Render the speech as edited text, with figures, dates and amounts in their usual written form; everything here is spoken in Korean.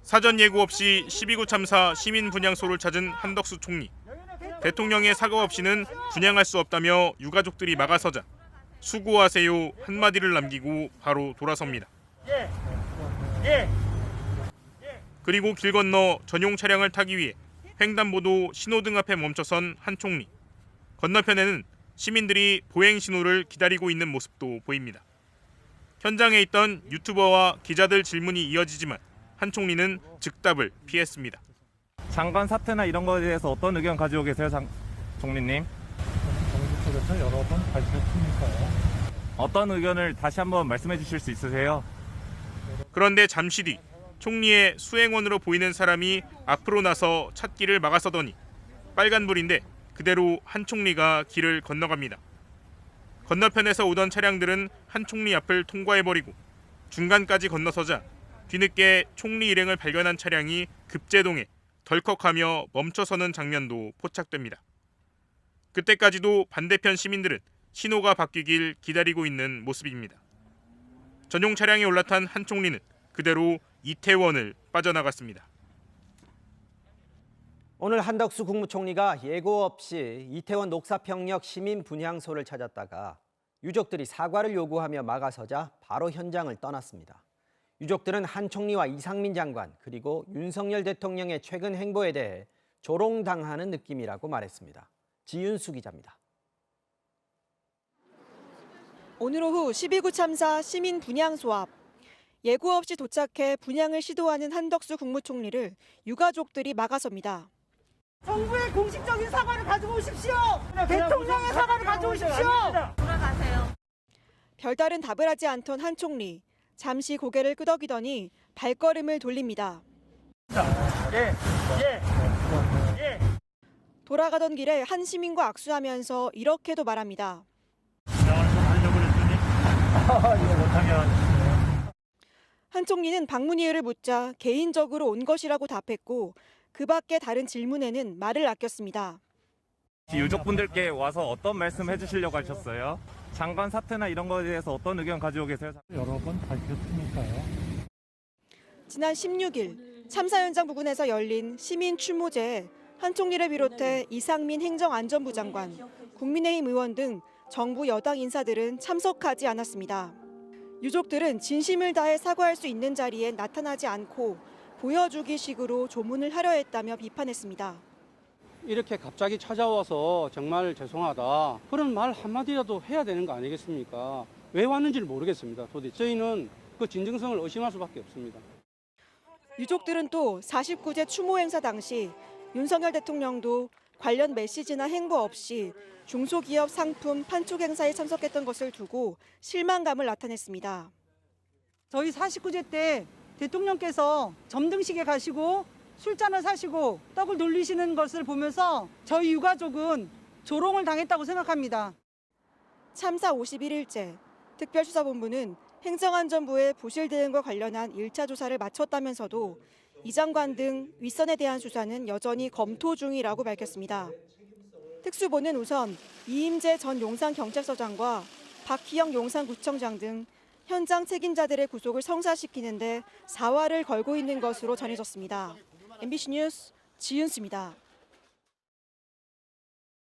사전 예고 없이 12구 참사 시민 분향소를 찾은 한덕수 총리. 대통령의 사과 없이는 분향할 수 없다며 유가족들이 막아서자 수고하세요 한마디를 남기고 바로 돌아섭니다. 그리고 길 건너 전용 차량을 타기 위해 횡단보도 신호등 앞에 멈춰선 한 총리. 건너편에는 시민들이 보행 신호를 기다리고 있는 모습도 보입니다. 현장에 있던 유튜버와 기자들 질문이 이어지지만 한 총리는 즉답을 피했습니다. 장관 사퇴나 이런 거에 대해서 어떤 의견 가지고 계세요, 총리님? 정부 쪽에서 여러 번 밝혔으니까요. 어떤 의견을 다시 한번 말씀해 주실 수 있으세요? 그런데 잠시 뒤 총리의 수행원으로 보이는 사람이 앞으로 나서 찾기를 막아서더니 빨간불인데 그대로 한 총리가 길을 건너갑니다. 건너편에서 오던 차량들은 한 총리 앞을 통과해버리고 중간까지 건너서자 뒤늦게 총리 일행을 발견한 차량이 급제동해 덜컥하며 멈춰서는 장면도 포착됩니다. 그때까지도 반대편 시민들은 신호가 바뀌길 기다리고 있는 모습입니다. 전용 차량에 올라탄 한 총리는 그대로 이태원을 빠져나갔습니다. 오늘 한덕수 국무총리가 예고 없이 이태원 녹사평역 시민 분향소를 찾았다가 유족들이 사과를 요구하며 막아서자 바로 현장을 떠났습니다. 유족들은 한 총리와 이상민 장관 그리고 윤석열 대통령의 최근 행보에 대해 조롱당하는 느낌이라고 말했습니다. 지윤수 기자입니다. 오늘 오후 12구 참사 시민 분향소 앞 예고 없이 도착해 분향을 시도하는 한덕수 국무총리를 유가족들이 막아섭니다. 정부의 공식적인 사과를 가지고 오십시오. 대통령의 사과를 가져오십시오. 돌아가세요. 별다른 답을 하지 않던 한 총리. 잠시 고개를 끄덕이더니 발걸음을 돌립니다. 돌아가던 길에 한 시민과 악수하면서 이렇게도 말합니다. 한 총리는 방문이유를 묻자 개인적으로 온 것이라고 답했고 그 밖에 다른 질문에는 말을 아꼈습니다. 유족분들께 와서 어떤 말씀 해주시려고 하셨어요? 장관 사퇴나 이런 거에 대해서 어떤 의견 가지고 계세요? 여러 번 밝혔으니까요. 지난 16일 참사 현장 부근에서 열린 시민 추모제에 한 총리를 비롯해 이상민 행정안전부 장관, 국민의힘 의원 등 정부 여당 인사들은 참석하지 않았습니다. 유족들은 진심을 다해 사과할 수 있는 자리에 나타나지 않고 보여주기식으로 조문을 하려 했다며 비판했습니다. 이렇게 갑자기 찾아와서 정말 죄송하다. 그런 말 한마디라도 해야 되는 거 아니겠습니까? 왜 왔는지를 모르겠습니다. 도대체 저희는 그 진정성을 의심할 수밖에 없습니다. 유족들은 또 49제 추모 행사 당시 윤석열 대통령도 관련 메시지나 행보 없이 중소기업 상품 판촉 행사에 참석했던 것을 두고 실망감을 나타냈습니다. 저희 49제 때 대통령께서 점등식에 가시고 술잔을 사시고 떡을 돌리시는 것을 보면서 저희 유가족은 조롱을 당했다고 생각합니다. 참사 51일째 특별수사본부는 행정안전부의 부실 대응과 관련한 1차 조사를 마쳤다면서도 이 장관 등 윗선에 대한 수사는 여전히 검토 중이라고 밝혔습니다. 특수본은 우선 이임재 전 용산경찰서장과 박희영 용산구청장 등 현장 책임자들의 구속을 성사시키는 데 사활을 걸고 있는 것으로 전해졌습니다. MBC 뉴스 지윤수입니다.